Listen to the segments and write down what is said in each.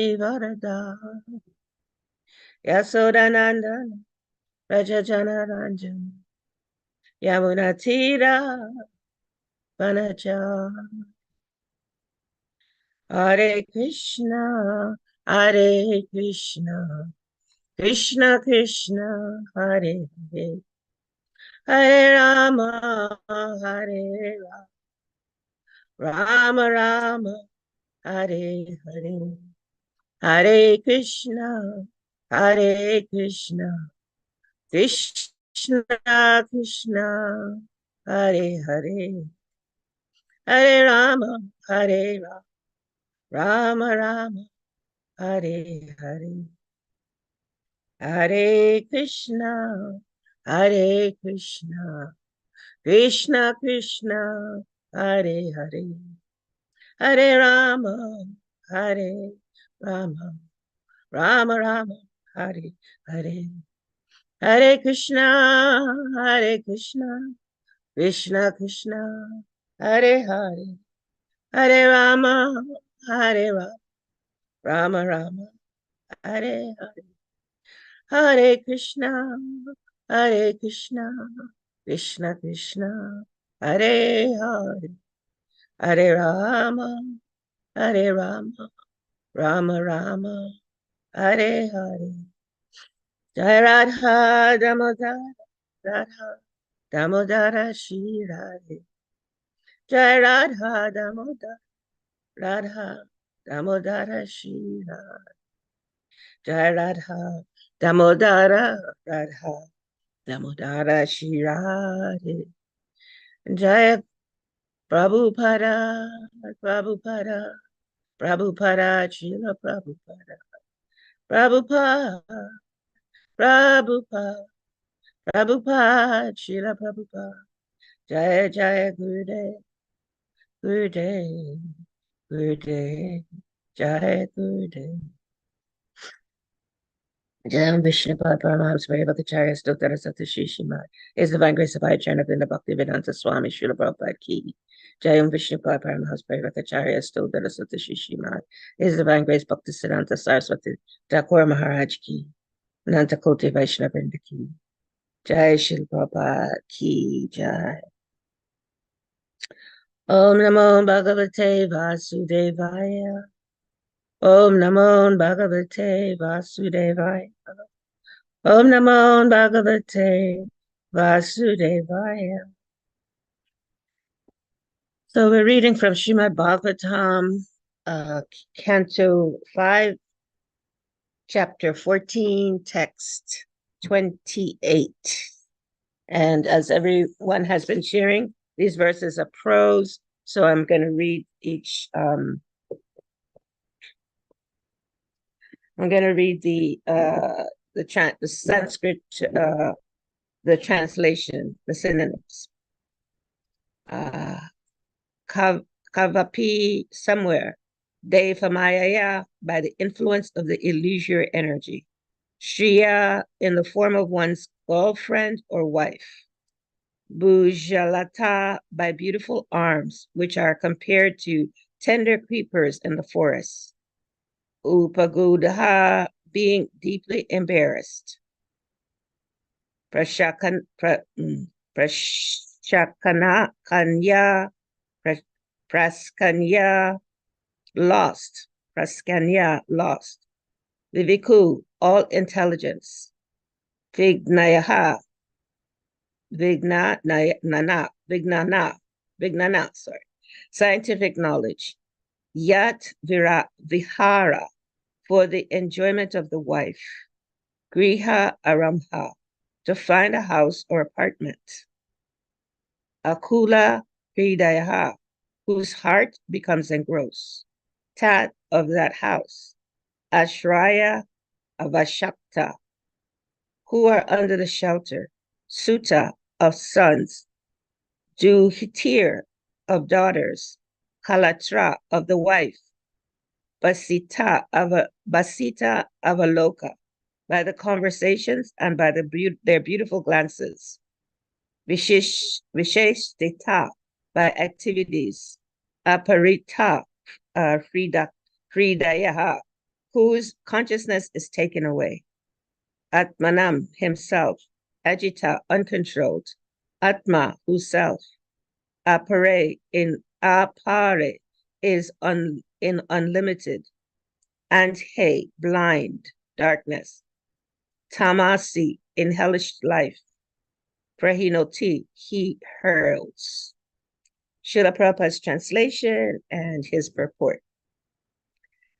Varada Yasodanandana Rajajanaranjan Yamunatira Vanaja Hare Krishna Hare Krishna Krishna Krishna Hare Hare Hare Rama Hare Rama Rama Hare Hare Hare Krishna Hare Krishna Krishna Krishna Hare Hare Hare Rama Hare Rama Rama Hare Hare Hare Krishna Hare Krishna Krishna Krishna Hare Hare Hare Rama Hare Rama Rama Rama Hare Hare Hare Krishna Hare Krishna Krishna Krishna Hare Hare Hare Rama Hare Rama Rama Hare Hare Hare Krishna Hare Krishna Krishna Krishna Hare Hare Hare Rama Hare Rama Rama Rama Hare Hare Jai Radha Damodara Radha Damodara Shri Radhe Jai Radha Damodara Radha Damodara Shri Radhe Jai Radha Damodara Radha Damodara Shri Radhe Jai Prabhupada Prabhupada Prabhupada Srila Prabhupada Prabhupada Prabhupada Prabhupada Srila Prabhupada Jaya Jaya Gurudev Gurudev Gurudev Jaya Gurudev Jayam Vishnupad Paramahamsa Bhagavacharya Stotara Satashi Srimad is the divine grace of Ayacharya Vinda Bhaktivedanta Swami Srila Prabhupada Ki. Jayam Vishnupad Paramahamsa Bhagavacharya Stotara Satashi Srimad is the divine grace Bhakti Siddhanta Saraswati Thakur Maharaj Ki. Nanta Koti Vaishnavrinda Ki. Jai Srila Prabhupada Ki Jai. Om Namo Bhagavate Vasudevaya. Om Namo Bhagavate Vasudevaya. Om Namo Bhagavate Vasudevaya. So we're reading from Srimad Bhagavatam, Canto 5, Chapter 14, Text 28. And as everyone has been sharing, these verses are prose, so I'm going to read each. I'm going to read the Sanskrit, the translation, the synonyms. Kavapi somewhere, Devamayaya by the influence of the illusory energy. Shriya in the form of one's girlfriend or wife. Bhujalata by beautiful arms, which are compared to tender creepers in the forest. Upagudaha being deeply embarrassed. Prashakana kanya, praskanya lost. Praskanya lost. Viviku all intelligence. Vignayaha Vignana, sorry, scientific knowledge. Yat Vihara, for the enjoyment of the wife. Griha Aramha, to find a house or apartment. Akula Hridayaha, whose heart becomes engrossed. Tat, of that house. Ashraya Avashakta, who are under the shelter. Sutta, of sons. Juhitir, of daughters. Kalatra, of the wife. Basita of a loka, by the conversations and by their beautiful glances. Vishesh deta, by activities. Aparita, Fridayaha, whose consciousness is taken away. Atmanam, himself. Ajita, uncontrolled. Atma, whose self. Apare, is in unlimited. And he, blind, darkness. Tamasi, in hellish life. Prahinoti, he hurls. Srila Prabhupada's translation and his purport.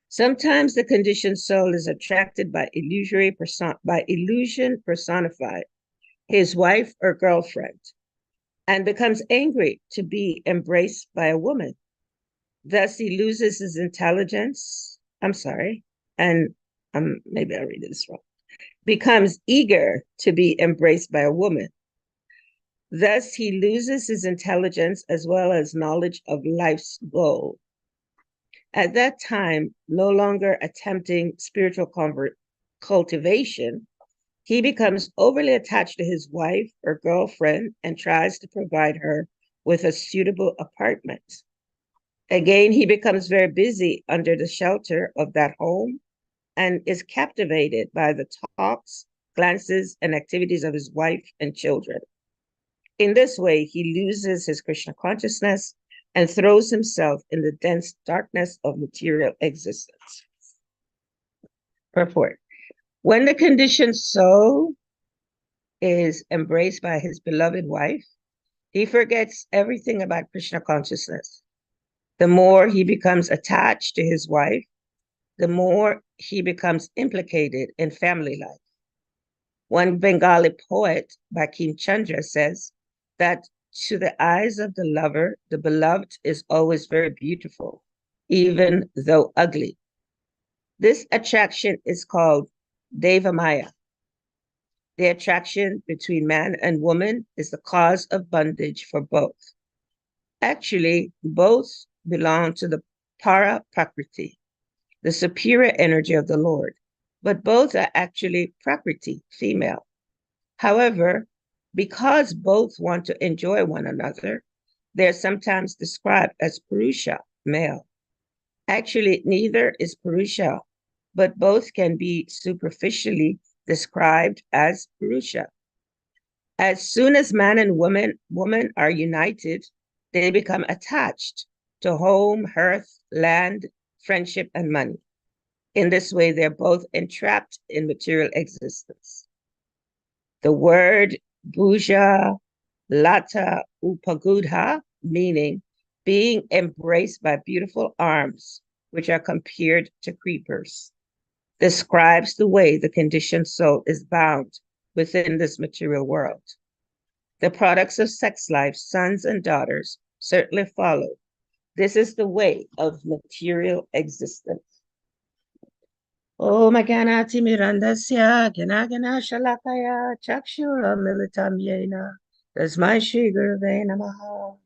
Sometimes the conditioned soul is attracted by illusion personified, his wife or girlfriend, and becomes angry to be embraced by a woman. Thus, he loses his intelligence. I'm sorry, and maybe I read this wrong. Becomes eager to be embraced by a woman. Thus, he loses his intelligence as well as knowledge of life's goal. At that time, no longer attempting spiritual cultivation, he becomes overly attached to his wife or girlfriend and tries to provide her with a suitable apartment. Again, he becomes very busy under the shelter of that home and is captivated by the talks, glances, and activities of his wife and children. In this way, he loses his Krishna consciousness and throws himself in the dense darkness of material existence. Purport. When the conditioned soul is embraced by his beloved wife, he forgets everything about Krishna consciousness. The more he becomes attached to his wife, the more he becomes implicated in family life. One Bengali poet, Bankim Chandra, says that to the eyes of the lover, the beloved is always very beautiful, even though ugly. This attraction is called Deva Maya. The attraction between man and woman is the cause of bondage for both. Actually, both belong to the Para Prakriti, the superior energy of the Lord, but both are actually Prakriti, female. However, because both want to enjoy one another, they're sometimes described as Purusha, male. Actually, neither is Purusha, but both can be superficially described as Purusha. As soon as man and woman are united, they become attached to home, hearth, land, friendship, and money. In this way, they're both entrapped in material existence. The word Bhuja Lata Upagudha, meaning being embraced by beautiful arms, which are compared to creepers, describes the way the conditioned soul is bound within this material world. The products of sex life, sons and daughters, certainly follow. This is the way of material existence. Om Ganati Mirandasya Ganagana Shalakaya Chakshura Militam Yena Tasmai Shri Gurave Namaha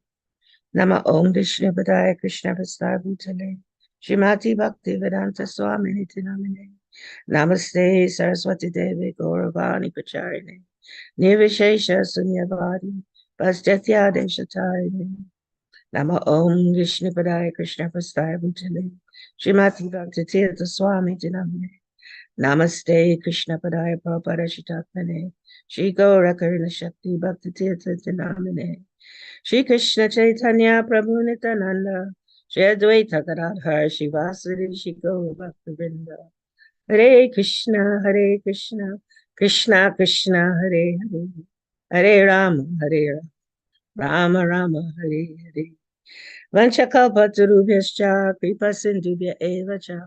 Nama Om Vishnu Padaya Krishna Vastar Bhutale Shrimati Bhakti Vedanta Swamini Tinamine Namaste Saraswati Devi Gauravani Pacharine Nirvishesha Sunyavadi Pastatya Deshatarine Nama Om Vishnu Padaya Krishna Vastar Bhutale Shrimati Bhakti Tirtha Swami Tinamine Namaste Krishna Padaya Prabhupada Shitakmane Shri Gaura Karuna Shakti Bhakti Tirtha Tinamine Shri Krishna Chaitanya Prabhu Nityananda Shri Advaita Gadadhar Shri Vasudeva Shri Gaura Bhakti Vrinda Hare Krishna Krishna Krishna Hare Hare Hare Rama Rama Rama Hare Hare Vanchakalpatarubhyascha Kripa Sindhubhya Eva Cha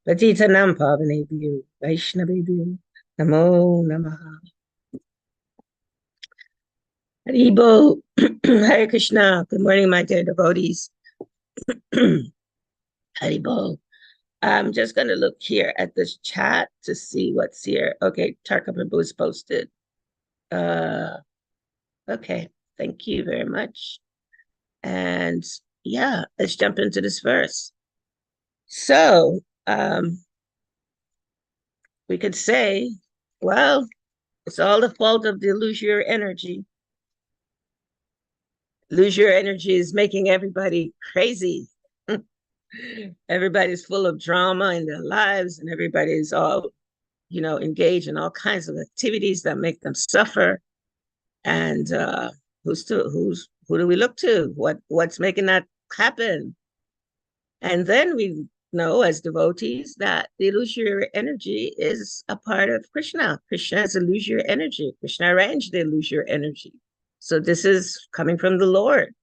Patitanam Pavanebhyo Vaishnavebhyo Namo Namaha Haribo Hare Krishna. Good morning, my dear devotees. Haribo. I'm just going to look here at this chat to see what's here. Okay, Tarka Prabhu is posted. Okay, thank you very much. And yeah, let's jump into this verse. So we could say, well, it's all the fault of the illusory energy. Illusory energy is making everybody crazy. Everybody's full of drama in their lives, and everybody's all, engaged in all kinds of activities that make them suffer. And who do we look to? What's making that happen? And then we know as devotees that the illusory energy is a part of Krishna. Krishna is illusory energy. Krishna arranged the illusory energy. So this is coming from the Lord.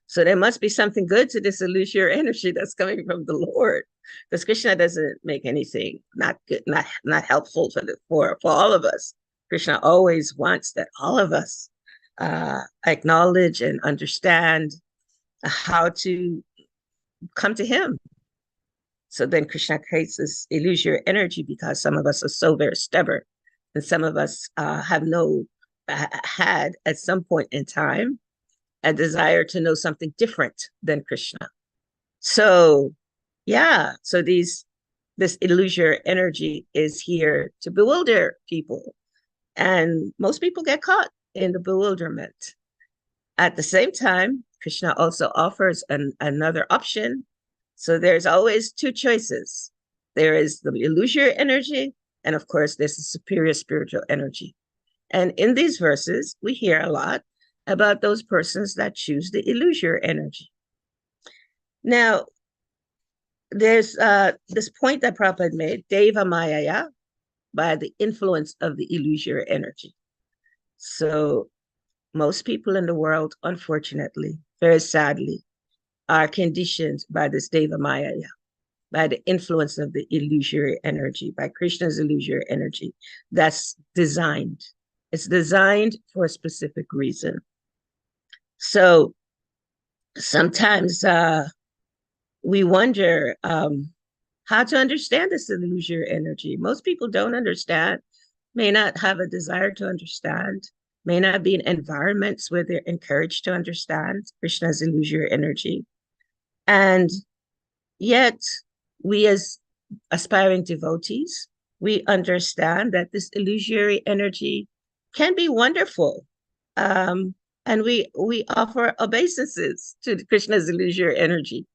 So there must be something good to this illusory energy that's coming from the Lord. Because Krishna doesn't make anything not good, not helpful for all of us. Krishna always wants that all of us acknowledge and understand how to come to him. So then Krishna creates this illusory energy because some of us are so very stubborn, and some of us had at some point in time a desire to know something different than Krishna. So this illusory energy is here to bewilder people, and most people get caught in the bewilderment. At the same time, Krishna also offers another option. So there's always two choices. There is the illusory energy, and of course, there's the superior spiritual energy. And in these verses, we hear a lot about those persons that choose the illusory energy. Now, there's this point that Prabhupada made, Deva Mayaya, by the influence of the illusory energy. So most people in the world, unfortunately, very sadly, are conditioned by this Deva Mayaya, by the influence of the illusory energy, by Krishna's illusory energy that's designed. It's designed for a specific reason. So sometimes we wonder how to understand this illusory energy. Most people don't understand, may not have a desire to understand, may not be in environments where they're encouraged to understand Krishna's illusory energy. And yet, we as aspiring devotees, we understand that this illusory energy can be wonderful. And we offer obeisances to Krishna's illusory energy.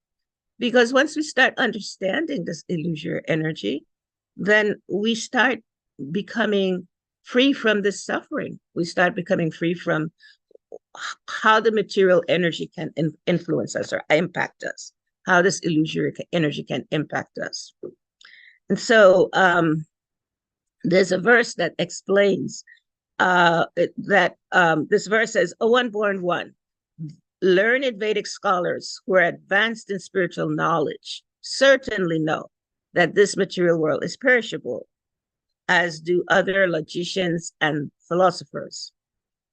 Because once we start understanding this illusory energy, then we start becoming free from this suffering. We start becoming free from how the material energy can influence us or impact us, how this illusory energy can impact us. And so there's a verse that explains this verse says, O unborn one, learned Vedic scholars who are advanced in spiritual knowledge certainly know that this material world is perishable, as do other logicians and philosophers.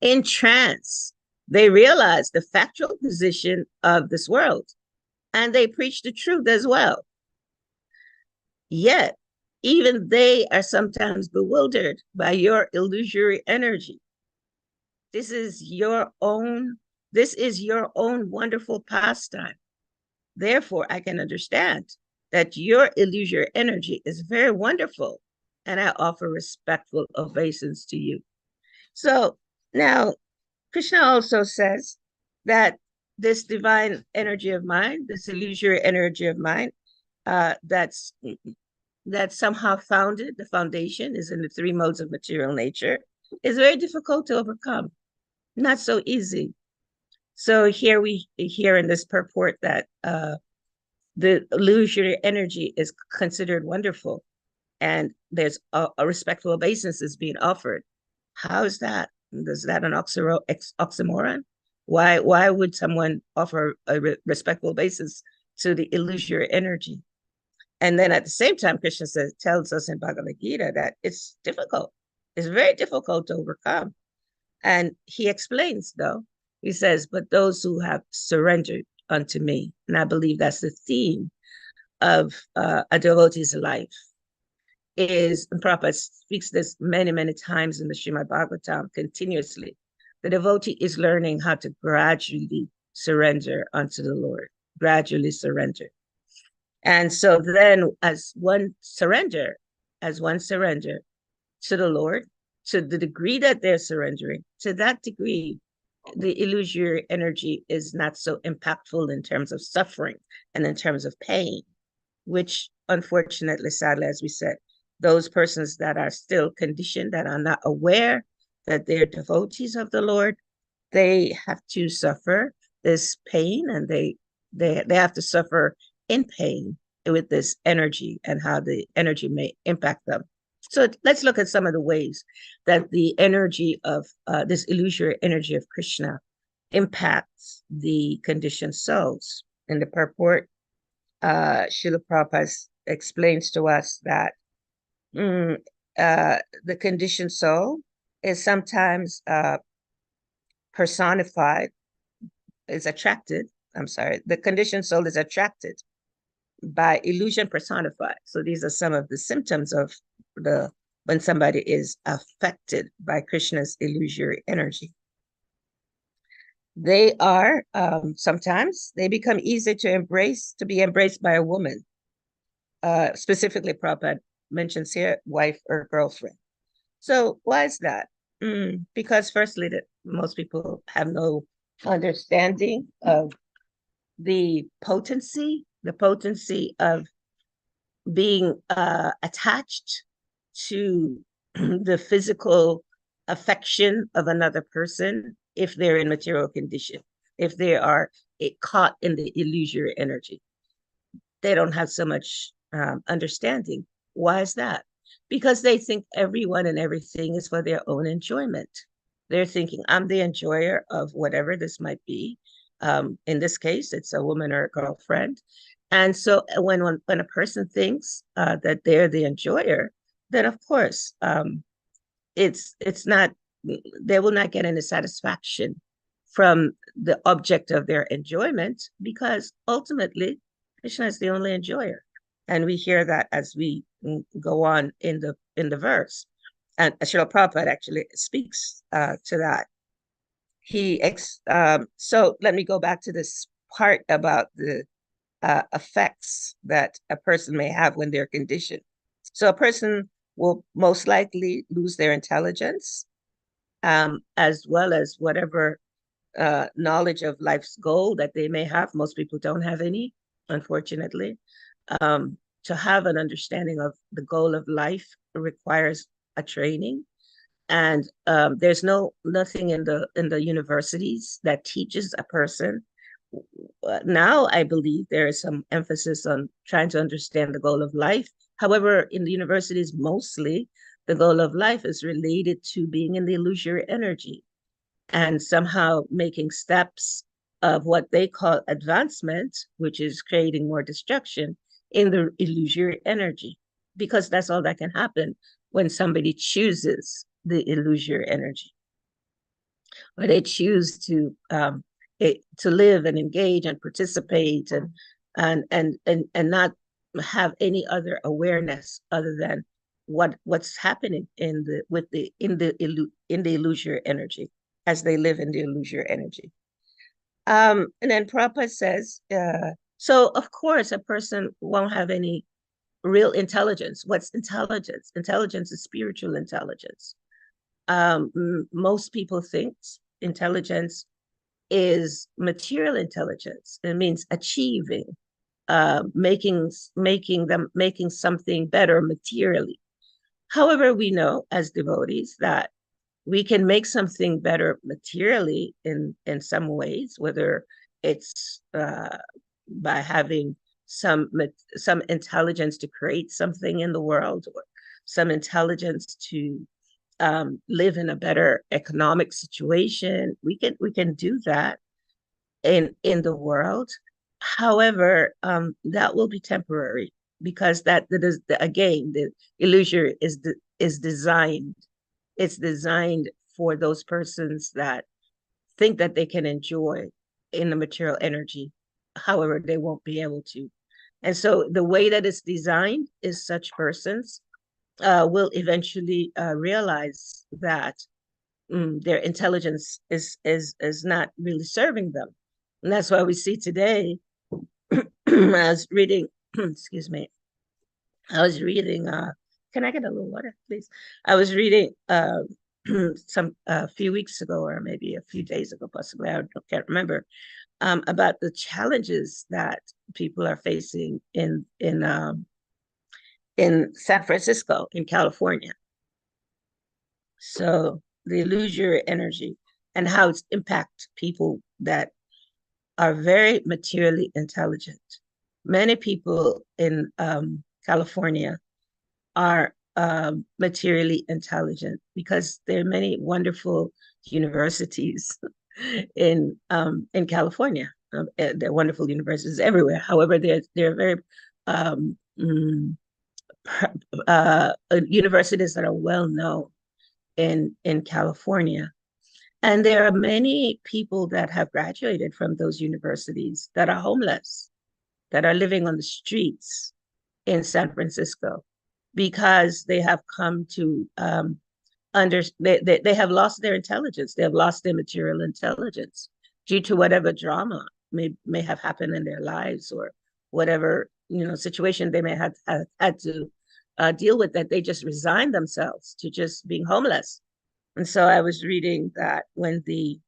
In trance, they realize the factual position of this world, and they preach the truth as well. Yet, even they are sometimes bewildered by your illusory energy. This is your own wonderful pastime. Therefore, I can understand that your illusory energy is very wonderful, and I offer respectful obeisance to you. So now, Krishna also says that this divine energy of mine, this illusory energy of mine, that's somehow the foundation is in the three modes of material nature, is very difficult to overcome. Not so easy. So here we hear in this purport that the illusory energy is considered wonderful, and there's a respectful obeisance is being offered. How is that? Is that an oxymoron? Why would someone offer a respectful obeisance to the illusory energy? And then at the same time, Krishna tells us in Bhagavad Gita that it's difficult. It's very difficult to overcome. And he explains, though, he says, but those who have surrendered unto me, and I believe that's the theme of a devotee's life, is, and Prabhupada speaks this many, many times in the Srimad Bhagavatam continuously, the devotee is learning how to gradually surrender unto the Lord, gradually surrender. And so then as one surrender to the Lord, to the degree that they're surrendering, to that degree, the illusory energy is not so impactful in terms of suffering and in terms of pain. which unfortunately, sadly, as we said, those persons that are still conditioned, that are not aware that they're devotees of the Lord, they have to suffer this pain, and they have to suffer in pain with this energy and how the energy may impact them. So let's look at some of the ways that the energy of this illusory energy of Krishna impacts the conditioned souls. In the purport, Srila Prabhupada explains to us that the conditioned soul is sometimes personified, is attracted. I'm sorry, the conditioned soul is attracted by illusion personified. So these are some of the symptoms of the when somebody is affected by Krishna's illusory energy. They are sometimes they become easy to be embraced by a woman. Specifically, Prabhupada mentions here wife or girlfriend. So why is that? Because firstly, that most people have no understanding of the potency of being attached to the physical affection of another person if they're in material condition, if they are caught in the illusory energy. They don't have so much understanding. Why is that? Because they think everyone and everything is for their own enjoyment. They're thinking, I'm the enjoyer of whatever this might be. In this case, it's a woman or a girlfriend. And so when a person thinks that they're the enjoyer, then of course it's not, they will not get any satisfaction from the object of their enjoyment, because ultimately Krishna is the only enjoyer. And we hear that as we go on in the verse. And Srila Prabhupada actually speaks to that. So let me go back to this part about the effects that a person may have when they're conditioned. So a person will most likely lose their intelligence, as well as whatever knowledge of life's goal that they may have. Most people don't have any, unfortunately. To have an understanding of the goal of life requires a training, and there's nothing in the universities that teaches a person. Now I believe there is some emphasis on trying to understand the goal of life. However, in the universities, mostly the goal of life is related to being in the illusory energy and somehow making steps of what they call advancement, which is creating more destruction in the illusory energy, because that's all that can happen when somebody chooses the illusory energy, or they choose to live and engage and participate and not have any other awareness other than what's happening in the illusory energy, as they live in the illusory energy. And then Prabhupada says, so of course a person won't have any real intelligence. What's intelligence? Intelligence is spiritual intelligence. Most people think intelligence is material intelligence. It means achieving, making something better materially. However, we know as devotees that we can make something better materially in some ways, whether it's by having some intelligence to create something in the world, or some intelligence to live in a better economic situation. We can do that in the world. However, that will be temporary, because again, the illusion is designed. It's designed for those persons that think that they can enjoy in the material energy. However, they won't be able to. And so the way that it's designed is such persons will eventually realize that their intelligence is not really serving them. And that's why we see today, I was reading, excuse me, I was reading, can I get a little water, please? I was reading a few weeks ago, or maybe a few days ago, possibly, I can't remember. about the challenges that people are facing in San Francisco, in California. So the illusory energy and how it's impact people that are very materially intelligent. Many people in California are materially intelligent because there are many wonderful universities in California. There are wonderful universities everywhere. However, they're very universities that are well known in California. And there are many people that have graduated from those universities that are homeless, that are living on the streets in San Francisco because they have come to they have lost their intelligence. They have lost their material intelligence due to whatever drama may have happened in their lives, or whatever situation they may have had to deal with, that they just resign themselves to just being homeless. And so I was reading that when the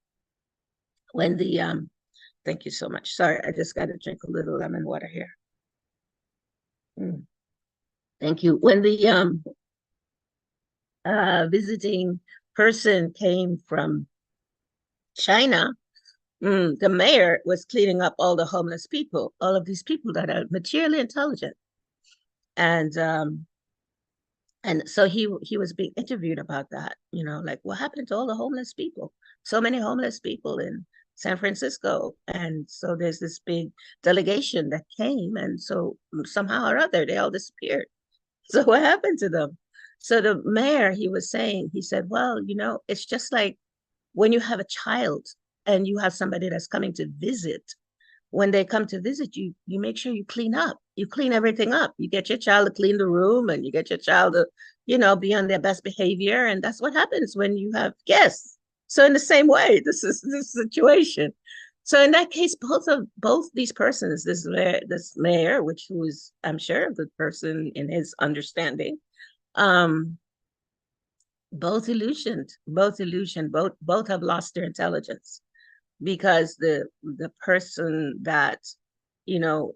thank you so much. Sorry, I just got to drink a little lemon water here. Thank you. When the visiting person came from China, the mayor was cleaning up all the homeless people, all of these people that are materially intelligent. And so he was being interviewed about that, like, what happened to all the homeless people? So many homeless people in San Francisco. And so there's this big delegation that came, and so somehow or other, they all disappeared. So what happened to them? So the mayor, he said, well, it's just like when you have a child and you have somebody that's coming to visit. When they come to visit you, you make sure you clean up. You clean everything up. You get your child to clean the room, and you get your child to, be on their best behavior. And that's what happens when you have guests. So in the same way, this is this situation. So in that case, both these persons, this mayor, who is, I'm sure, a good person in his understanding, both have lost their intelligence, because the person that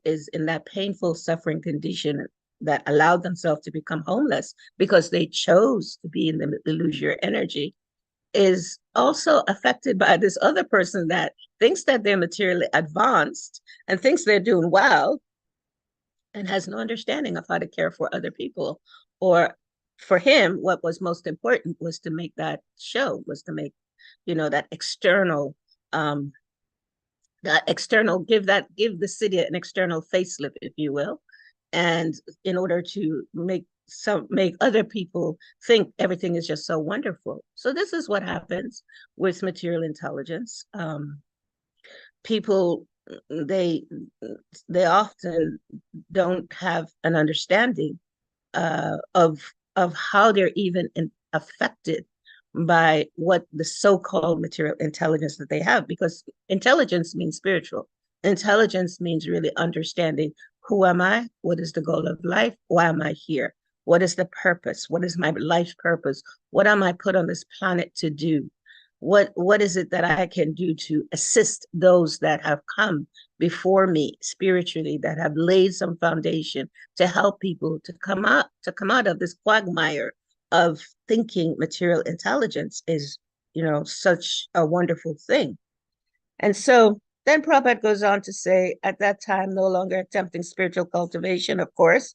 is in that painful suffering condition, that allowed themselves to become homeless because they chose to be in the illusory energy, is also affected by this other person that thinks that they're materially advanced and thinks they're doing well, and has no understanding of how to care for other people. Or for him, what was most important was to make that show, was to make that external give the city an external facelift, if you will, and in order to make other people think everything is just so wonderful. So this is what happens with material intelligence. People, they often don't have an understanding of how they're even affected by what the so-called material intelligence that they have, because intelligence means spiritual. Intelligence means really understanding, who am I? What is the goal of life? Why am I here? What is the purpose? What is my life purpose? What am I put on this planet to do? What is it that I can do to assist those that have come before me spiritually, that have laid some foundation to help people to come out of this quagmire of thinking material intelligence is, such a wonderful thing. And so then Prabhupada goes on to say, at that time, no longer attempting spiritual cultivation, of course,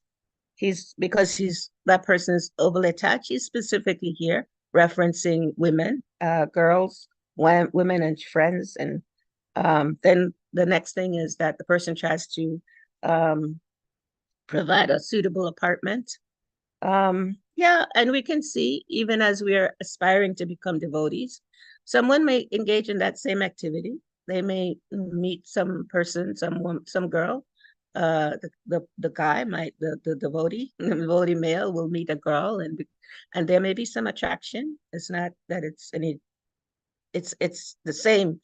because that person is overly attached. He's specifically here referencing women, girls, women and friends. And then the next thing is that the person tries to provide a suitable apartment. Yeah, and we can see, even as we are aspiring to become devotees, someone may engage in that same activity. They may meet some person, some girl. The guy might, the devotee male will meet a girl, and there may be some attraction. It's not that it's the same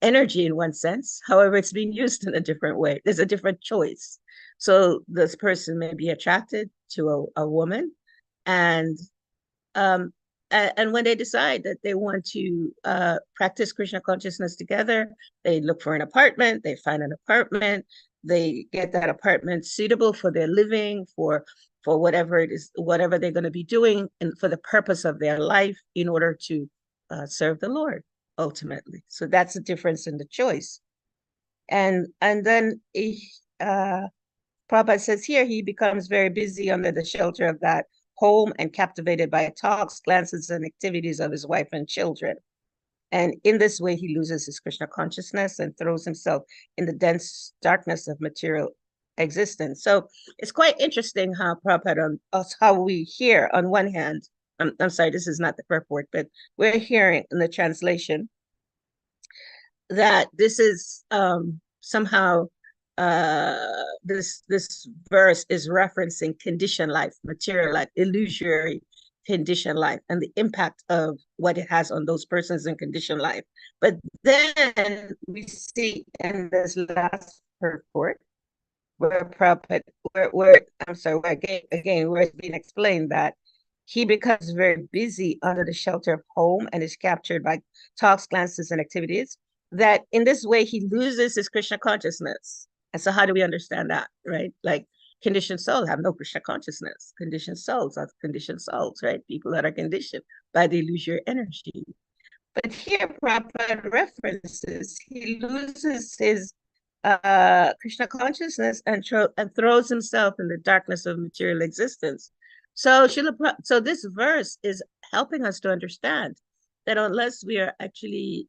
energy in one sense. However, it's being used in a different way. There's a different choice. So this person may be attracted to a woman, and and when they decide that they want to practice Krishna consciousness together, they look for an apartment, they find an apartment, they get that apartment suitable for their living, for whatever it is, whatever they're going to be doing, and for the purpose of their life in order to serve the Lord ultimately. So that's the difference in the choice. And then Prabhupada says here, he becomes very busy under the shelter of that home and captivated by talks, glances, and activities of his wife and children. And in this way, he loses his Krishna consciousness and throws himself in the dense darkness of material existence. So it's quite interesting how Prabhupada, how we hear on one hand, I'm sorry, this is not the purport, but we're hearing in the translation that this is somehow this verse is referencing conditioned life, material life, illusory conditioned life, and the impact of what it has on those persons in conditioned life. But then we see in this last purport where Prabhupada, where I'm sorry, where again, where it's being explained that he becomes very busy under the shelter of home and is captured by talks, glances, and activities, that in this way he loses his Krishna consciousness. And so how do we understand that, right? Like conditioned souls have no Krishna consciousness. Conditioned souls are conditioned souls, right? People that are conditioned by the illusory energy. But here Prabhupada references, he loses his Krishna consciousness and throws himself in the darkness of material existence. So this verse is helping us to understand that unless we are actually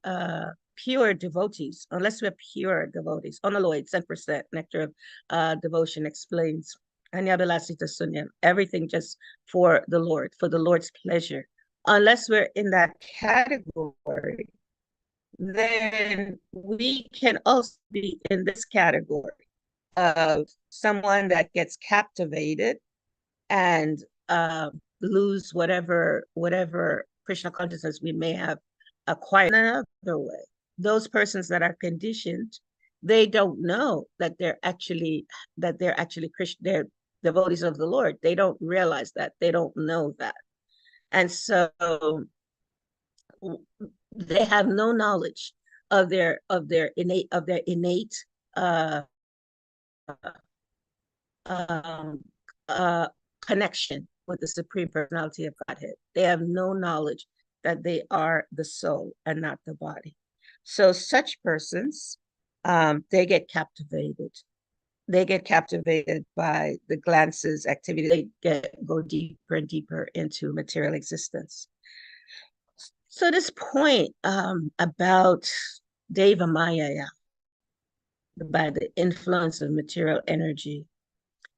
pure devotees, unalloyed, 10%, Nectar of Devotion explains, Anyabilasita Sunyam, everything just for the Lord's pleasure. Unless we're in that category, then we can also be in this category of someone that gets captivated and lose whatever Krishna consciousness we may have acquired in another way. Those persons that are conditioned, they don't know that they're actually Krishna, they're devotees of the Lord. They don't realize that. They don't know that. And so they have no knowledge of their innate uh, um, connection with the Supreme Personality of Godhead. They have no knowledge that they are the soul and not the body. So such persons, they get captivated. They get captivated by the glances, activity. They go deeper and deeper into material existence. So this point about Deva Maya, by the influence of material energy,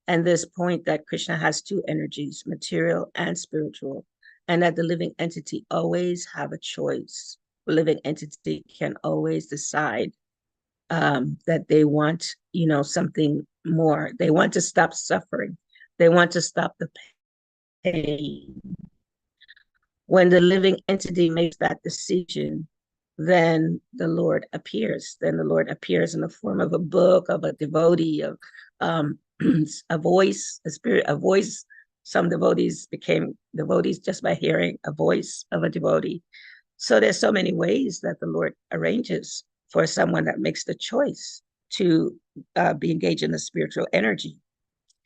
and this point that Krishna has two energies, material and spiritual, and that the living entity always have a choice. The living entity can always decide that they want, something more. They want to stop suffering. They want to stop the pain. When the living entity makes that decision, then the Lord appears. Then the Lord appears in the form of a book, of a devotee, of a voice, a spirit, a voice. Some devotees became devotees just by hearing a voice of a devotee. So there's so many ways that the Lord arranges for someone that makes the choice to be engaged in the spiritual energy.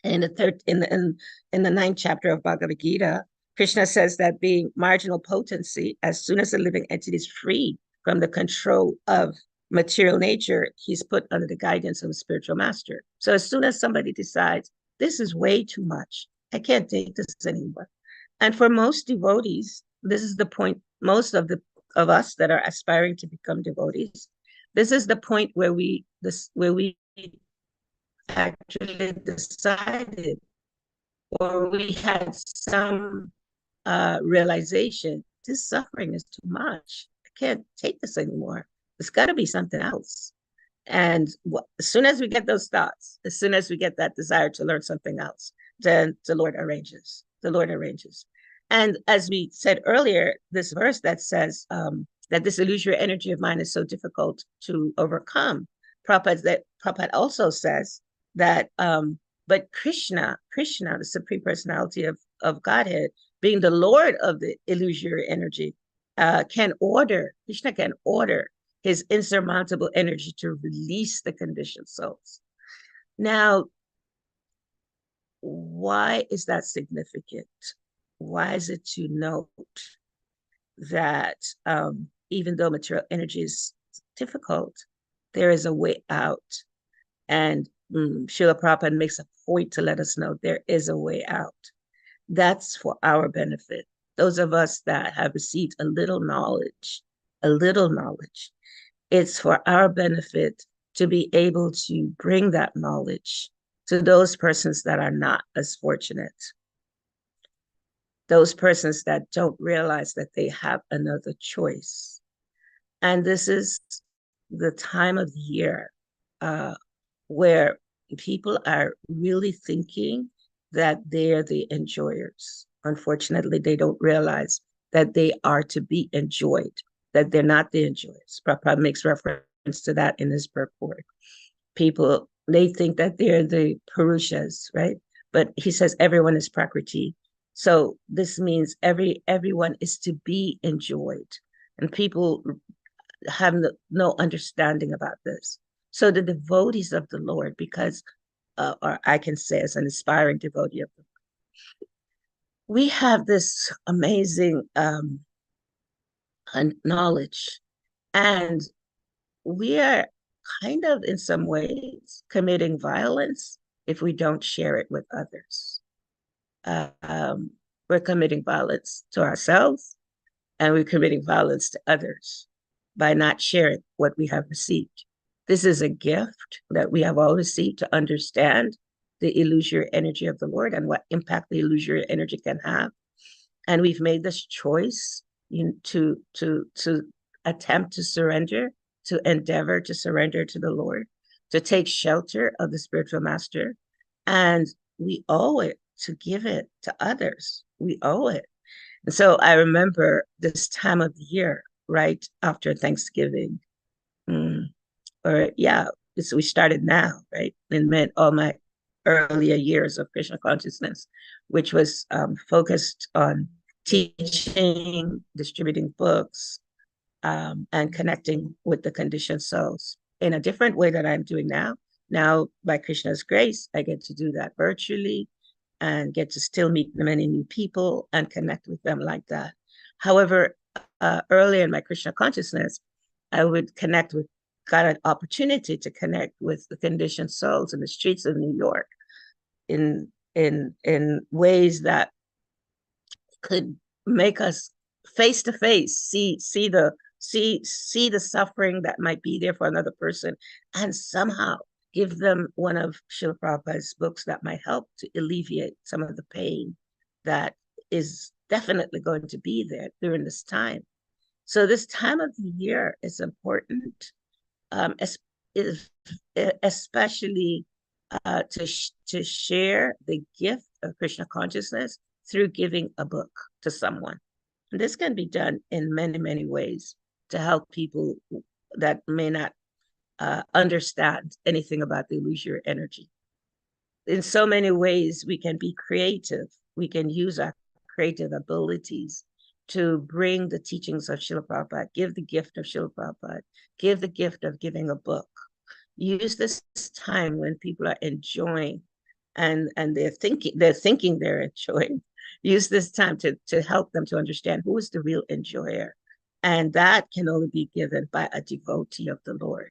And in the 9th chapter of Bhagavad Gita, Krishna says that being marginal potency, as soon as the living entity is free from the control of material nature, he's put under the guidance of a spiritual master. So as soon as somebody decides, this is way too much, I can't take this anymore. And for most devotees, this is the point, most of us that are aspiring to become devotees, this is the point where we actually decided, or we had some realization, this suffering is too much. I can't take this anymore. There's got to be something else. And as soon as we get those thoughts, as soon as we get that desire to learn something else, then the Lord arranges. The Lord arranges. And as we said earlier, this verse that says that this illusory energy of mine is so difficult to overcome, Prabhupada also says that, but Krishna, the Supreme Personality of Godhead, being the Lord of the illusory energy, Krishna can order his insurmountable energy to release the conditioned souls. Now, why is that significant? Why is it to note that even though material energy is difficult, there is a way out? And Srila Prabhupada makes a point to let us know there is a way out. That's for our benefit. Those of us that have received a little knowledge, it's for our benefit to be able to bring that knowledge to those persons that are not as fortunate, those persons that don't realize that they have another choice. And this is the time of year where people are really thinking that they're the enjoyers. Unfortunately, they don't realize that they are to be enjoyed, that they're not the enjoyers. Prabhupada makes reference to that in his purport. People, they think that they're the Purushas, right? But he says everyone is Prakriti. So this means everyone is to be enjoyed. And people have no understanding about this. So the devotees of the Lord, because, or I can say as an aspiring devotee of the Lord, we have this amazing knowledge, and we are kind of in some ways committing violence if we don't share it with others. We're committing violence to ourselves, and we're committing violence to others by not sharing what we have received. This is a gift that we have all received to understand the illusory energy of the Lord and what impact the illusory energy can have. And we've made this choice to attempt to surrender, to endeavor to surrender to the Lord, to take shelter of the spiritual master. And we owe it to give it to others. We owe it. And so I remember this time of the year, right after Thanksgiving, so we started now, right? And meant all my earlier years of Krishna consciousness, which was focused on teaching, distributing books, and connecting with the conditioned souls in a different way that I'm doing now. Now, by Krishna's grace, I get to do that virtually and get to still meet many new people and connect with them like that. However, earlier in my Krishna consciousness, I would got an opportunity to connect with the conditioned souls in the streets of New York in ways that could make us face to face see the suffering that might be there for another person, and somehow give them one of Srila Prabhupada's books that might help to alleviate some of the pain that is definitely going to be there during this time. So this time of the year is important, especially to share the gift of Krishna consciousness through giving a book to someone. And this can be done in many, many ways to help people that may not understand anything about the illusory energy. In so many ways, we can be creative. We can use our creative abilities to bring the teachings of Srila Prabhupada, give the gift of Srila Prabhupada, give the gift of giving a book. Use this time when people are enjoying and they're thinking they're enjoying. Use this time to help them to understand who is the real enjoyer. And that can only be given by a devotee of the Lord.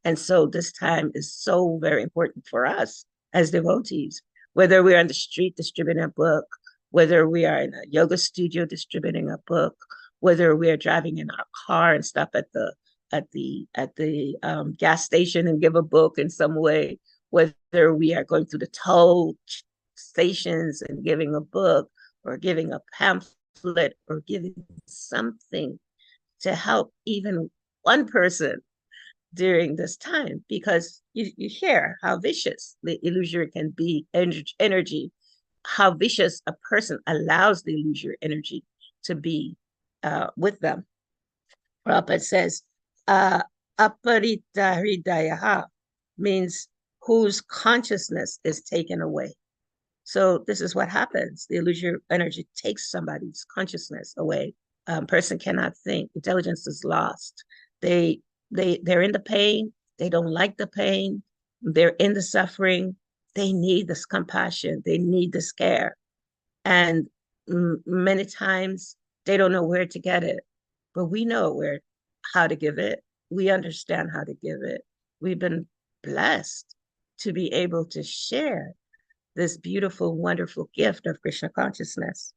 And so this time is so very important for us as devotees, whether we're on the street distributing a book, whether we are in a yoga studio distributing a book, whether we are driving in our car and stop at the gas station and give a book in some way, whether we are going through the toll stations and giving a book or giving a pamphlet or giving something to help even one person during this time, because you hear how vicious the illusory can be, energy, how vicious a person allows the illusory energy to be with them. Prabhupada says, aparita hridayaha means whose consciousness is taken away. So this is what happens. The illusory energy takes somebody's consciousness away. Person cannot think. Intelligence is lost. They're in the pain. They don't like the pain. They're in the suffering. They need this compassion. They need this care. And many times they don't know where to get it, but we know how to give it. We understand how to give it. We've been blessed to be able to share this beautiful, wonderful gift of Krishna consciousness.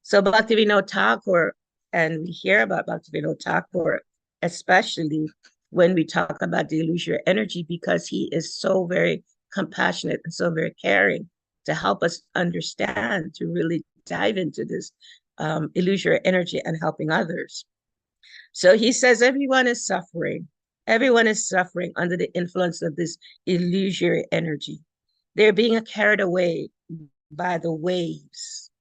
So Bhaktivinoda Thakur, and we hear about Bhaktivinoda Thakur, especially when we talk about the illusory energy, because he is so very compassionate and so very caring to help us understand, to really dive into this illusory energy and helping others. So he says, everyone is suffering. Everyone is suffering under the influence of this illusory energy. They're being carried away by the waves.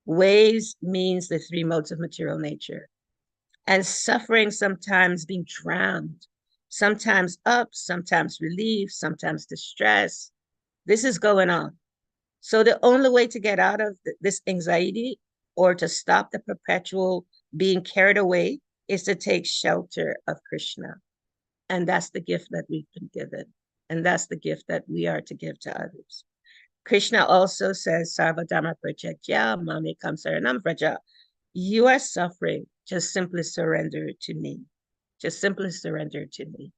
Waves means the three modes of material nature. And suffering, sometimes being drowned, sometimes up, sometimes relief, sometimes distress. This is going on. So the only way to get out of this anxiety or to stop the perpetual being carried away is to take shelter of Krishna. And that's the gift that we've been given. And that's the gift that we are to give to others. Krishna also says, Sarva Dharma Pratyajya Mame Kam Saranam Vraja. You are suffering, just simply surrender to me. Just simply surrender to me.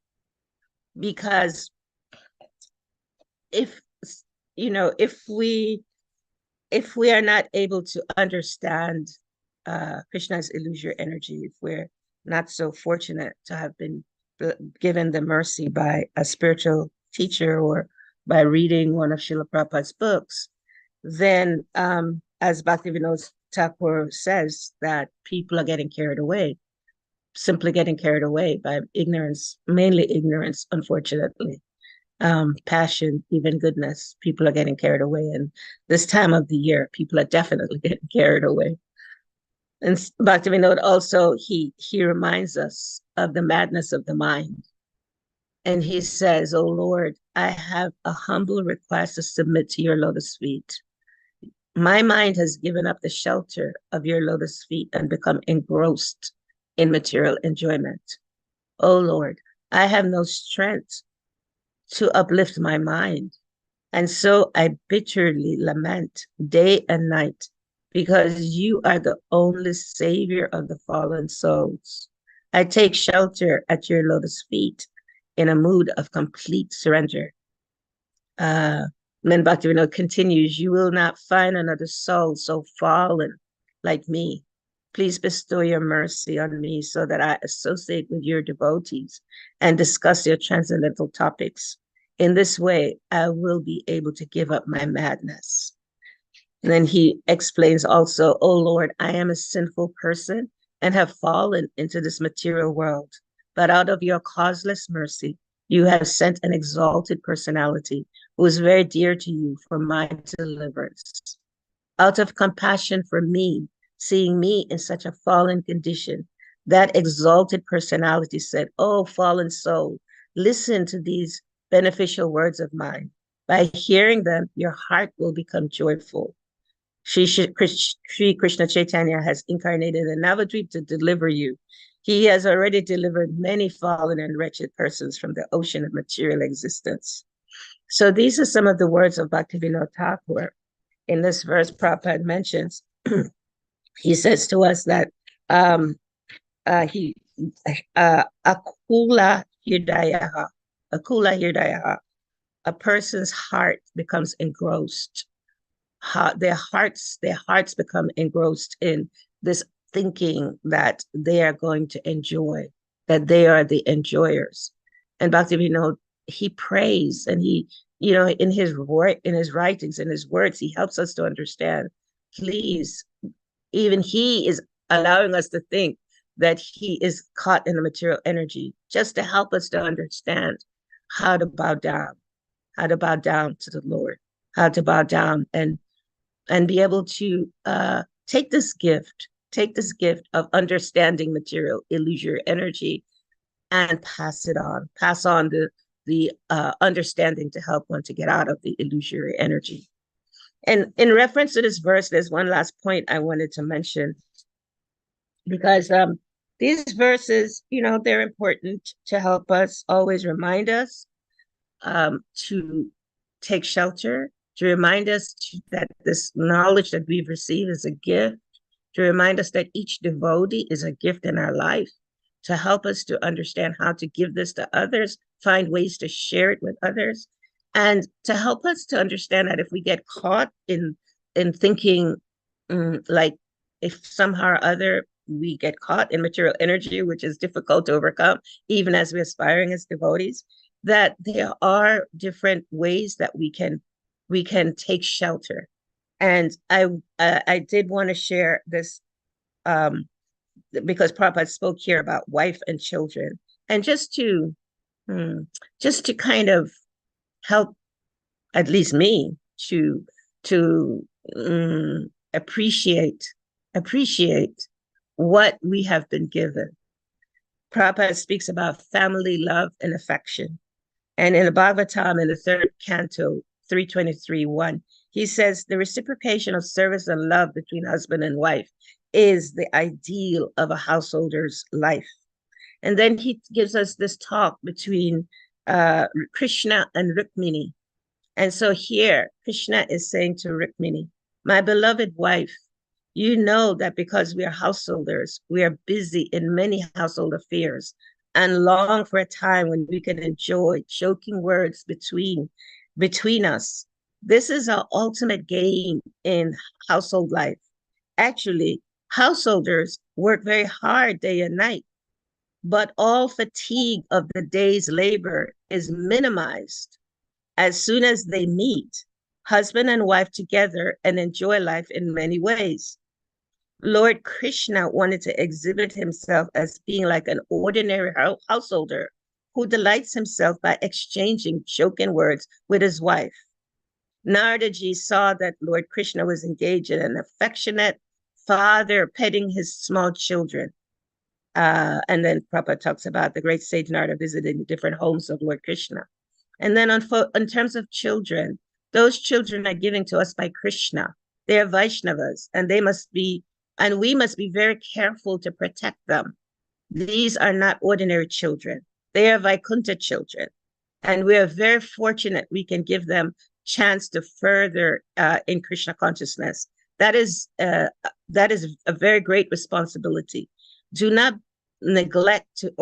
Because if we are not able to understand Krishna's illusory energy, if we're not so fortunate to have been given the mercy by a spiritual teacher or by reading one of Srila Prabhupada's books, then as Bhaktivinoda Thakur says, that people are getting carried away, simply getting carried away by ignorance, mainly ignorance, unfortunately. Passion, even goodness, people are getting carried away. And this time of the year, people are definitely getting carried away. And Bhaktivinoda also, he reminds us of the madness of the mind. And he says, oh Lord, I have a humble request to submit to your lotus feet. My mind has given up the shelter of your lotus feet and become engrossed in material enjoyment. Oh Lord, I have no strength to uplift my mind. And so I bitterly lament day and night, because you are the only savior of the fallen souls. I take shelter at your lotus feet in a mood of complete surrender. Then Bhaktivinoda continues, you will not find another soul so fallen like me. Please bestow your mercy on me so that I associate with your devotees and discuss your transcendental topics. In this way, I will be able to give up my madness. And then he explains also, oh Lord, I am a sinful person and have fallen into this material world. But out of your causeless mercy, you have sent an exalted personality who is very dear to you for my deliverance. Out of compassion for me, seeing me in such a fallen condition, that exalted personality said, oh, fallen soul, listen to these beneficial words of mine. By hearing them, your heart will become joyful. Sri Krishna Chaitanya has incarnated in Navadvip to deliver you. He has already delivered many fallen and wretched persons from the ocean of material existence. So these are some of the words of Bhaktivinoda Thakur. In this verse, Prabhupada mentions, he says to us that akula hirdayaha, a person's heart becomes engrossed. Their hearts become engrossed in this thinking that they are going to enjoy, that they are the enjoyers. And Bhaktivinoda, he prays, and he, in his writings, in his words, he helps us to understand. Please, even he is allowing us to think that he is caught in the material energy, just to help us to understand how to bow down to the Lord, how to bow down and be able to take this gift of understanding material illusory energy and pass on the understanding to help one to get out of the illusory energy. And in reference to this verse, there's one last point I wanted to mention, because these verses, they're important to help us, always remind us to take shelter, to remind us that this knowledge that we've received is a gift, to remind us that each devotee is a gift in our life, to help us to understand how to give this to others, find ways to share it with others, and to help us to understand that if we get caught in thinking like, if somehow or other we get caught in material energy, which is difficult to overcome, even as we're aspiring as devotees, that there are different ways that we can take shelter. And I did want to share this, um, because Prabhupada spoke here about wife and children, and just to kind of help at least me to appreciate what we have been given. Prabhupada speaks about family love and affection. And in the Bhagavatam, in the third canto, 323:1, he says the reciprocation of service and love between husband and wife is the ideal of a householder's life. And then he gives us this talk between Krishna and Rukmini. And so here, Krishna is saying to Rukmini, my beloved wife, you know that because we are householders, we are busy in many household affairs and long for a time when we can enjoy choking words between us. This is our ultimate gain in household life. Actually, householders work very hard day and night, but all fatigue of the day's labor is minimized as soon as they meet, husband and wife together, and enjoy life in many ways. Lord Krishna wanted to exhibit himself as being like an ordinary householder who delights himself by exchanging joking words with his wife. Naradaji saw that Lord Krishna was engaged in an affectionate father petting his small children. And then Prabhupada talks about the great sage Narada visiting the different homes of Lord Krishna. And then in terms of children, those children are given to us by Krishna. They are Vaishnavas, and we must be very careful to protect them. These are not ordinary children. They are Vaikuntha children. And we are very fortunate we can give them chance to further in Krishna consciousness. That is a very great responsibility. Do not neglect it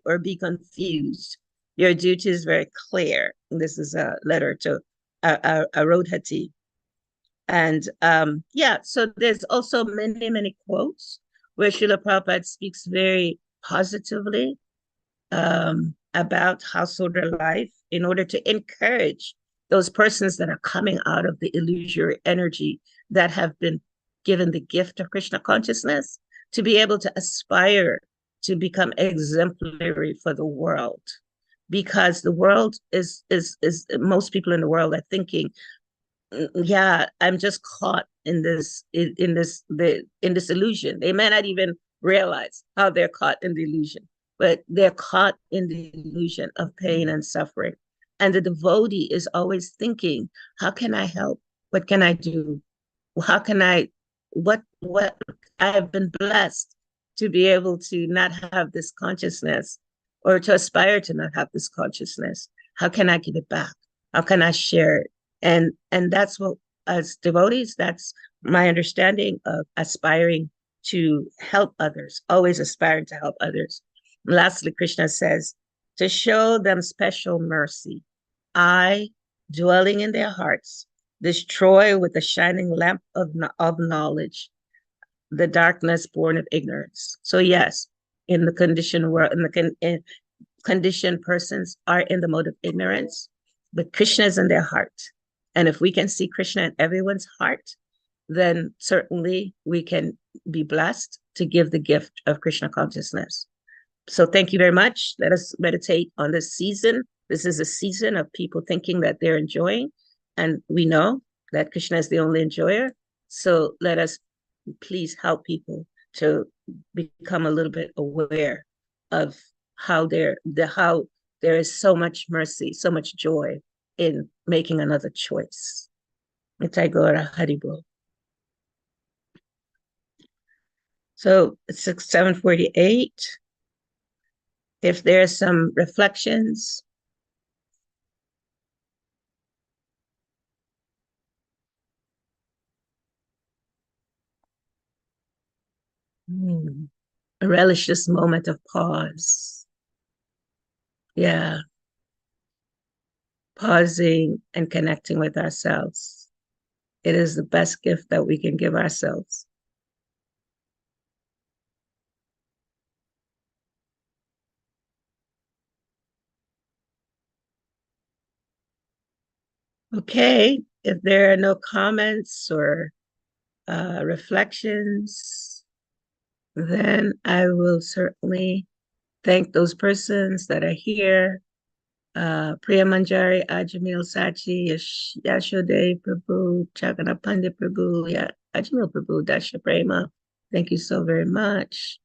or be confused. Your duty is very clear. This is a letter to Arodhati. And so there's also many quotes where Srila Prabhupada speaks very positively about householder life in order to encourage those persons that are coming out of the illusory energy that have been given the gift of Krishna consciousness to be able to aspire to become exemplary for the world. Because the world is most people in the world are thinking, yeah, I'm just caught in this illusion. They may not even realize how they're caught in the illusion, but they're caught in the illusion of pain and suffering. And the devotee is always thinking, how can I help? What can I do? How can I, what I have been blessed to be able to not have this consciousness, or to aspire to not have this consciousness. How can I give it back? How can I share it? And that's what, as devotees, that's my understanding of aspiring to help others, always aspiring to help others. And lastly, Krishna says, to show them special mercy, I, dwelling in their hearts, destroy with the shining lamp of knowledge the darkness born of ignorance. So yes, in the conditioned world, conditioned persons are in the mode of ignorance, but Krishna is in their heart. And if we can see Krishna in everyone's heart, then certainly we can be blessed to give the gift of Krishna consciousness. So thank you very much. Let us meditate on this season. This is a season of people thinking that they're enjoying, and we know that Krishna is the only enjoyer. So let us please help people to become a little bit aware of how there is so much mercy, so much joy in making another choice. Itagora Haribo. So it's 7:48. If there's some reflections. Relish this moment of pause. Yeah. Pausing and connecting with ourselves. It is the best gift that we can give ourselves. Okay, if there are no comments or reflections, then I will certainly thank those persons that are here. Priya Manjari, Ajamil Sachi, Yashode Prabhu, Chaganapandi Prabhu, Ajamil Prabhu, Dasha Prema. Thank you so very much.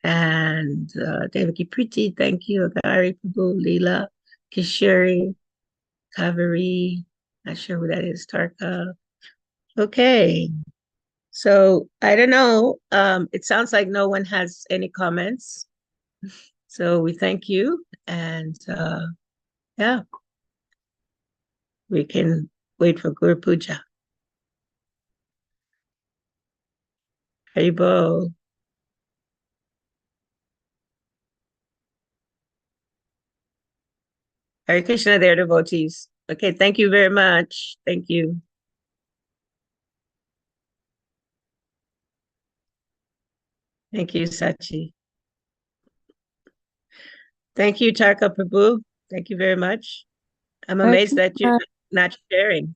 And Devaki Priti, thank you. Agari Prabhu, Leela, Kishori, Kaveri, not sure who that is, Tarka. Okay. So I don't know. It sounds like no one has any comments. So we thank you. And yeah, we can wait for Guru Puja. Haribo. Hare Krishna, their devotees. Okay, thank you very much. Thank you. Thank you, Sachi. Thank you, Tarka Prabhu. Thank you very much. I'm amazed that you're not sharing.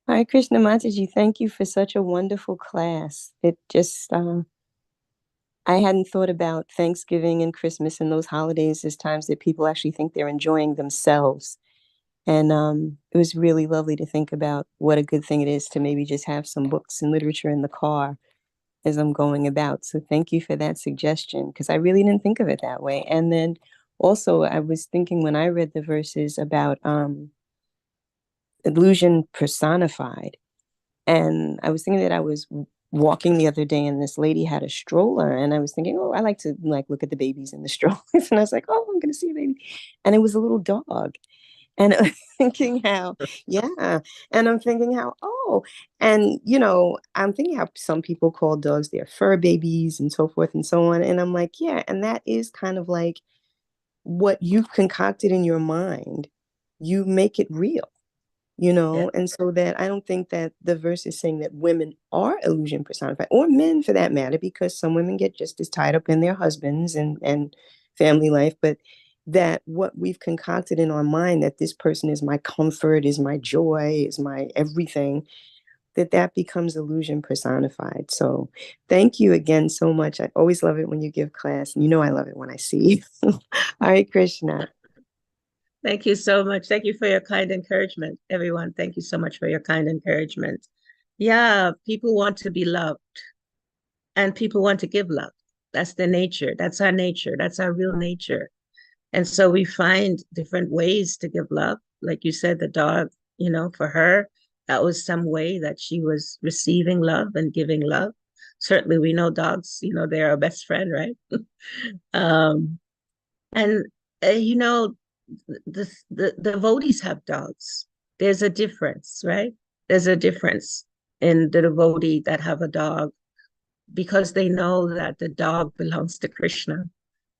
Hare Krishna Mataji, thank you for such a wonderful class. It just, I hadn't thought about Thanksgiving and Christmas and those holidays as times that people actually think they're enjoying themselves. And it was really lovely to think about what a good thing it is to maybe just have some books and literature in the car as I'm going about. So thank you for that suggestion, because I really didn't think of it that way. And then also I was thinking when I read the verses about illusion personified, and I was thinking that I was walking the other day and this lady had a stroller, and I was thinking, oh, I like to look at the babies in the strollers. And I was like, oh, I'm going to see a baby. And it was a little dog. And I'm thinking how, yeah. And I'm thinking how, oh, and, I'm thinking how some people call dogs their fur babies and so forth and so on. And I'm like, yeah. And that is kind of like what you've concocted in your mind. You make it real. Yeah. And so that I don't think that the verse is saying that women are illusion personified, or men for that matter, because some women get just as tied up in their husbands and family life, but that what we've concocted in our mind, that this person is my comfort, is my joy, is my everything, that becomes illusion personified. So thank you again so much. I always love it when you give class, and I love it when I see you. Hare Krishna. Thank you so much. Thank you for your kind encouragement, everyone. Thank you so much for your kind encouragement. Yeah, people want to be loved and people want to give love. That's the nature. That's our nature. That's our real nature. And so we find different ways to give love. Like you said, the dog, for her, that was some way that she was receiving love and giving love. Certainly, we know dogs, they're our best friend, right? um, and, the devotees have dogs. There's a difference, right? There's a difference in the devotee that have a dog because they know that the dog belongs to Krishna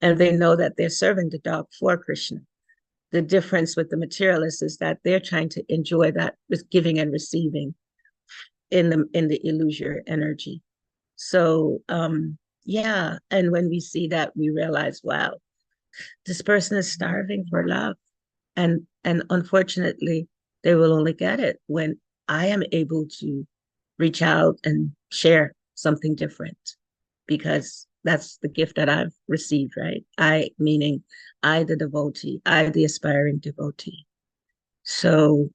and they know that they're serving the dog for Krishna. The difference with the materialists is that they're trying to enjoy that with giving and receiving in the illusory energy. So yeah, and when we see that, we realize, wow, this person is starving for love, and unfortunately, they will only get it when I am able to reach out and share something different, because that's the gift that I've received, right? I, meaning I, the devotee, I, the aspiring devotee. So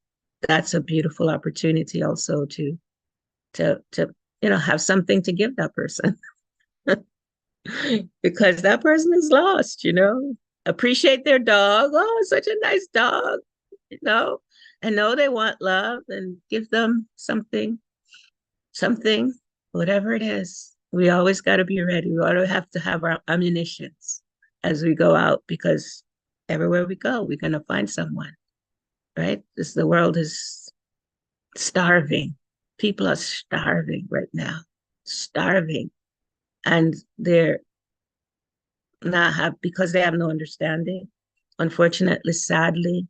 that's a beautiful opportunity also to have something to give that person because that person is lost, appreciate their dog. Oh, such a nice dog, you know, and know they want love, and give them something, whatever it is. We always got to be ready. We always have to have our ammunitions as we go out, because everywhere we go, we're going to find someone, right? The world is starving. People are starving right now, starving. And they're not have, because they have no understanding. Unfortunately, sadly,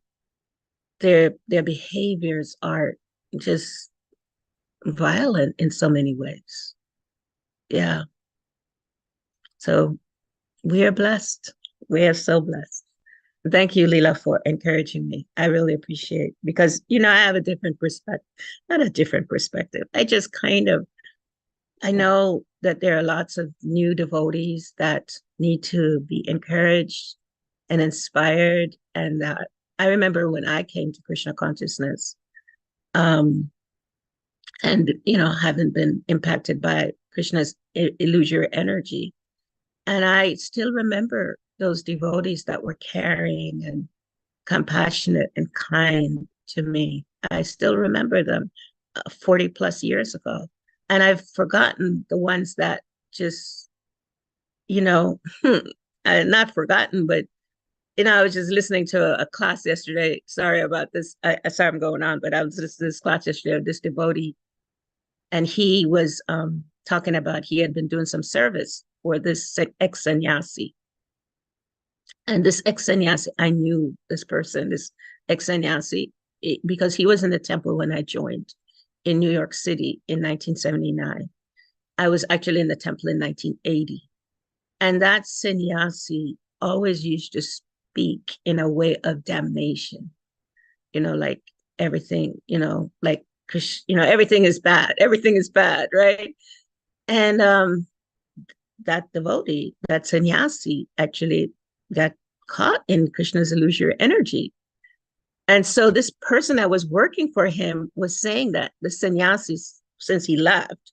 their behaviors are just violent in so many ways. Yeah. So we are blessed. We are so blessed. Thank you, Leela, for encouraging me. I really appreciate, because I have a different perspective, not a different perspective. I know that there are lots of new devotees that need to be encouraged and inspired. And I remember when I came to Krishna consciousness, um, and haven't been impacted by Krishna's illusory energy. And I still remember those devotees that were caring and compassionate and kind to me. I still remember them 40 plus years ago. And I've forgotten the ones that just, not forgotten, but, I was just listening to a class yesterday. Sorry about this. Sorry I'm going on, but I was listening to this class yesterday of this devotee, and he was talking about he had been doing some service for this ex-sannyasi. And this ex-sannyasi, I knew this person, this ex-sannyasi, because he was in the temple when I joined in New York City in 1979. I was actually in the temple in 1980. And that sannyasi always used to speak in a way of damnation, like everything, like, everything is bad. Everything is bad, right? And that devotee, that sannyasi, actually got caught in Krishna's illusory energy. And so this person that was working for him was saying that the sannyasi, since he left,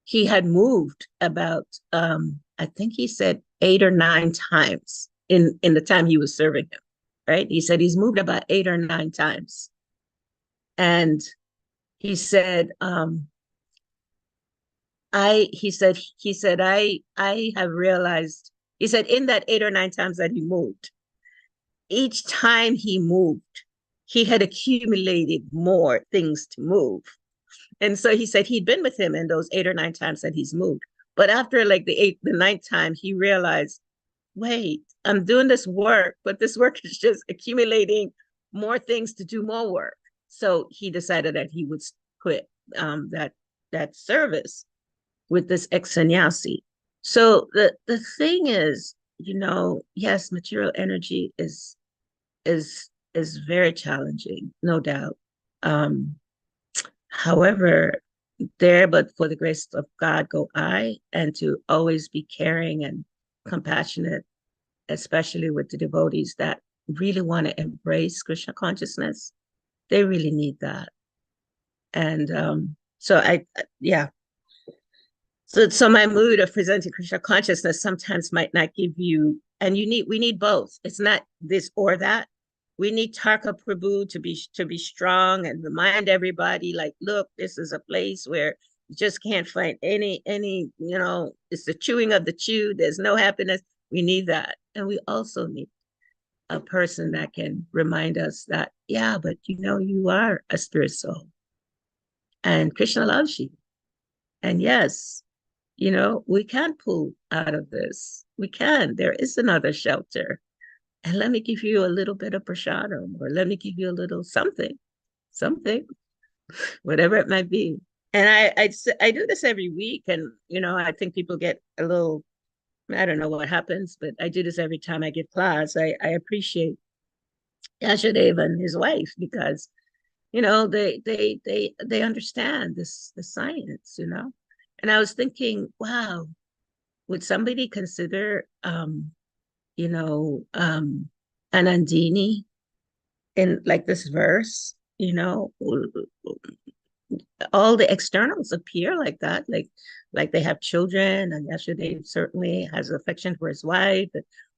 he had moved about, I think he said 8 or 9 times in the time he was serving him, right? He said he's moved about 8 or 9 times. And he said, I have realized, he said, in that 8 or 9 times that he moved, each time he moved, he had accumulated more things to move. And so he said he'd been with him in those 8 or 9 times that he's moved. But after like the 9th time, he realized, wait, I'm doing this work, but this work is just accumulating more things to do more work. So he decided that he would quit that service with this ex-sannyasi. So the thing is, yes, material energy is very challenging, no doubt. However, there, but for the grace of God go I, and to always be caring and compassionate, especially with the devotees that really want to embrace Krishna consciousness. They really need that. And so yeah. So my mood of presenting Krishna consciousness sometimes might not give you, and we need both. It's not this or that. We need Tarka Prabhu to be strong and remind everybody, like, look, this is a place where you just can't find any, it's the chewing of the chew. There's no happiness. We need that. And we also need a person that can remind us that, yeah, but you are a spirit soul. And Krishna loves you. And yes, we can pull out of this. We can. There is another shelter. And let me give you a little bit of prasadam, or let me give you a little something, whatever it might be. And I do this every week. And, I think people get a little, I don't know what happens, but I do this every time I give class. I appreciate Yashadeva and his wife, because, they understand the science, And I was thinking, wow, would somebody consider, an Andini in like this verse, all the externals appear like that, like they have children, and Yashodeva certainly has affection for his wife.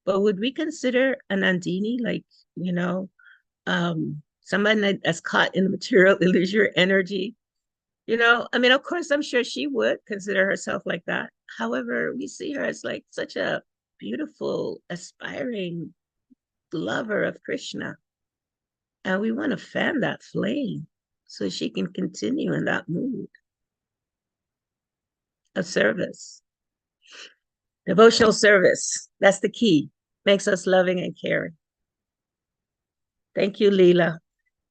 But would we consider an Andini like, somebody that's caught in the material illusory energy. You know, I mean, of course, I'm sure she would consider herself like that. However, we see her as like such a beautiful, aspiring lover of Krishna. And we want to fan that flame so she can continue in that mood of service. Devotional service, that's the key. Makes us loving and caring. Thank you, Leela.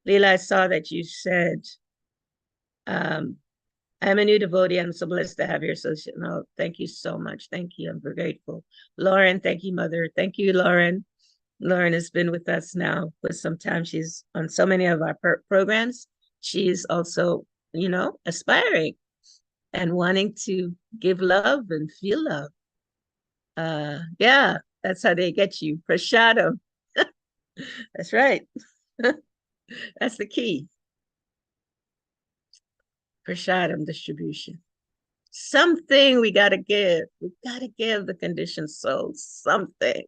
Leela, I saw that you said, I'm a new devotee. I'm so blessed to have your associate. No, thank you so much. Thank you. I'm very grateful. Lauren, thank you, Mother. Thank you, Lauren. Lauren has been with us now for some time. She's on so many of our programs. She's also, you know, aspiring and wanting to give love and feel love. Yeah, that's how they get you. Prashadam. That's right. That's the key. Prashadam distribution. Something we got to give. We got to give the conditioned soul something.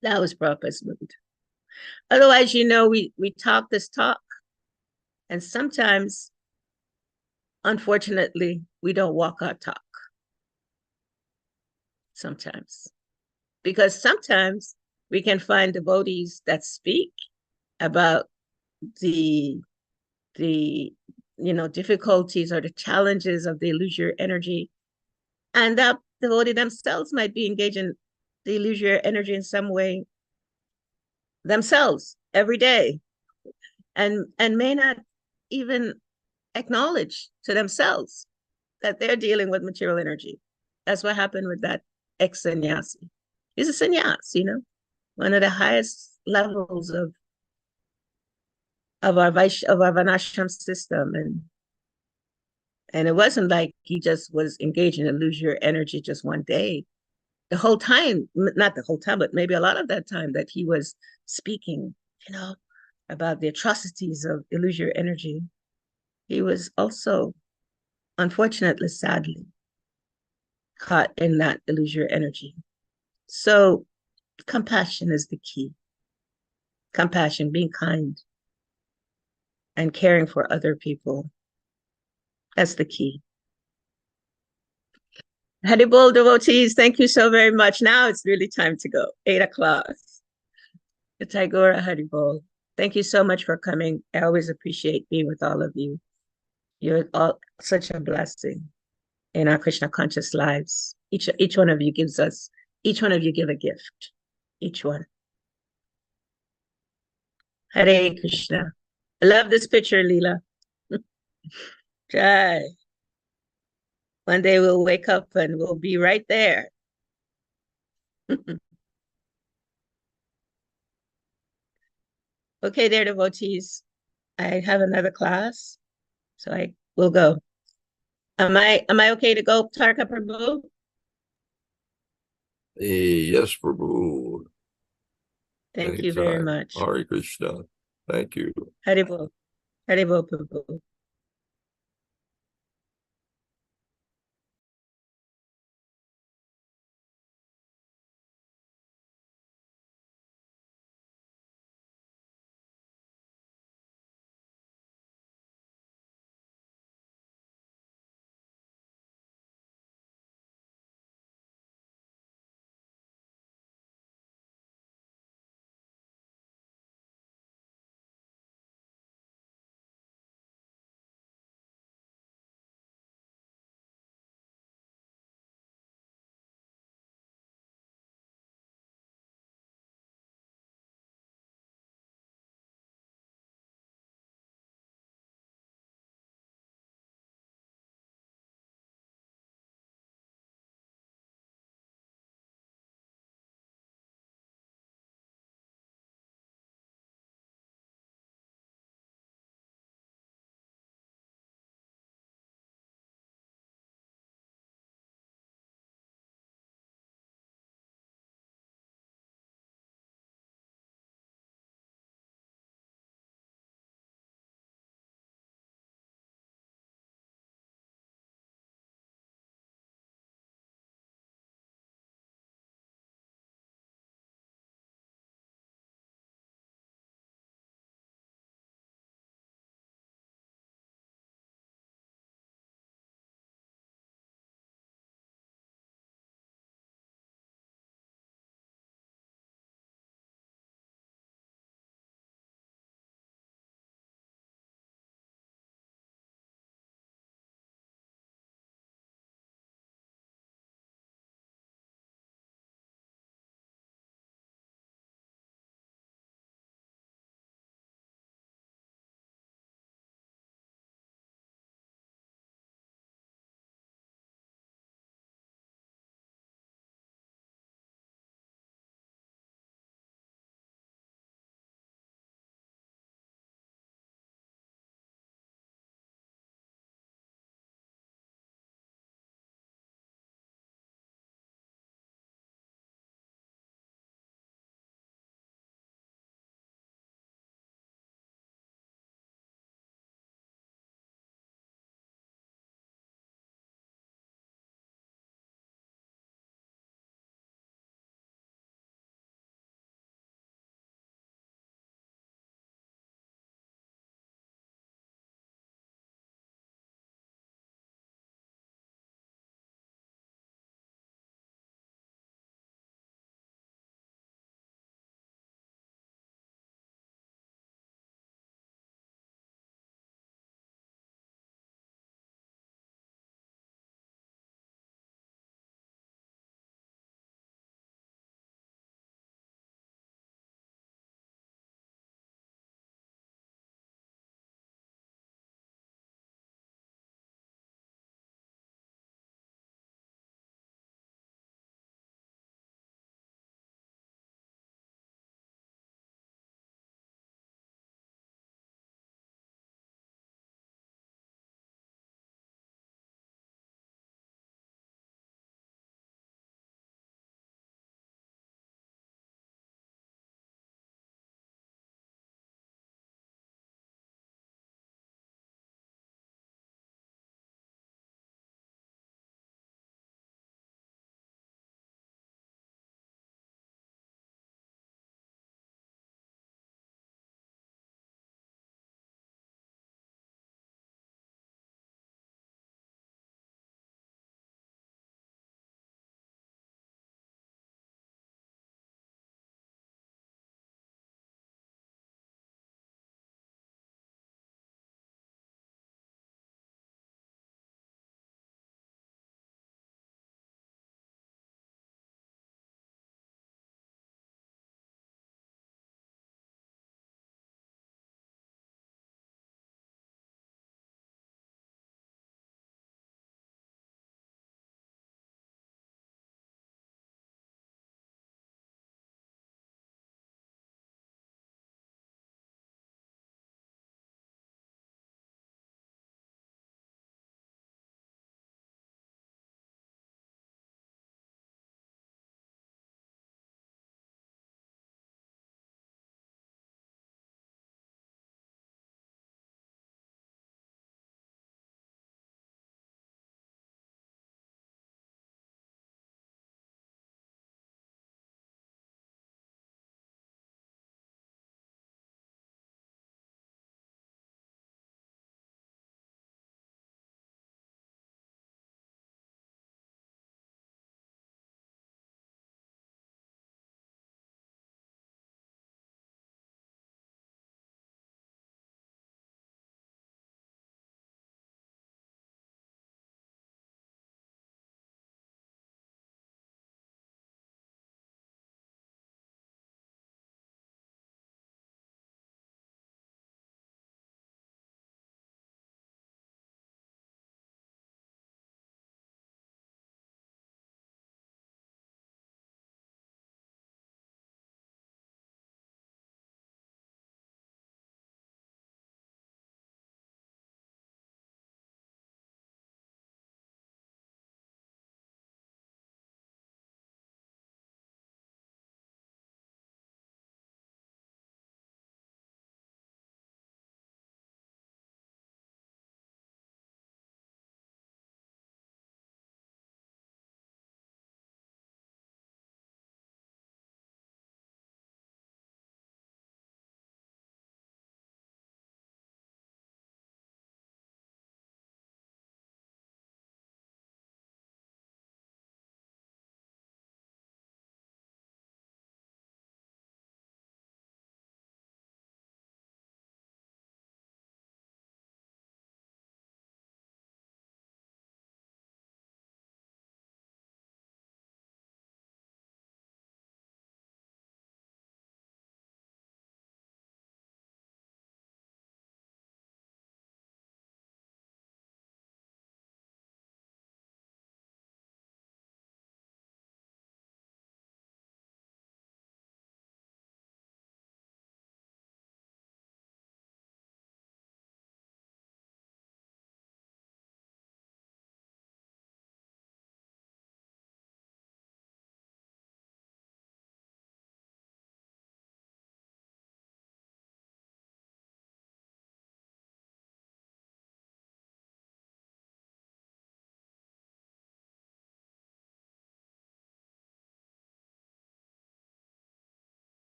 That was Prabhupada's mood. Otherwise, you know, we talk this talk, and sometimes, unfortunately, we don't walk our talk. Sometimes. Because sometimes we can find devotees that speak about the difficulties or the challenges of the illusory energy, and that devotee themselves might be engaging the illusory energy in some way themselves every day, and may not even acknowledge to themselves that they're dealing with material energy. That's what happened with that ex-sannyasi. He's a sannyas, you know, one of the highest levels of our Varnashram system, and it wasn't like he just was engaging in illusory energy just one day. The whole time, not the whole time, but maybe a lot of that time that he was speaking, you know, about the atrocities of illusory energy, he was also, unfortunately, sadly, caught in that illusory energy. So compassion is the key. Compassion, being kind and caring for other people. That's the key. Haribol devotees, thank you so very much. Now it's really time to go. 8:00. The Tagora Haribol. Thank you so much for coming. I always appreciate being with all of you. You're all such a blessing in our Krishna conscious lives. Each one of you gives us, each one of you give a gift. Each one. Hare Krishna. I love this picture, Leela. Jai. One day we'll wake up and we'll be right there. Okay, dear devotees. I have another class, so I will go. Am I okay to go, Tarka Prabhu? Yes, Prabhu. Thank you very much. Hare Krishna. Thank you. Haribol. Haribol Prabhu.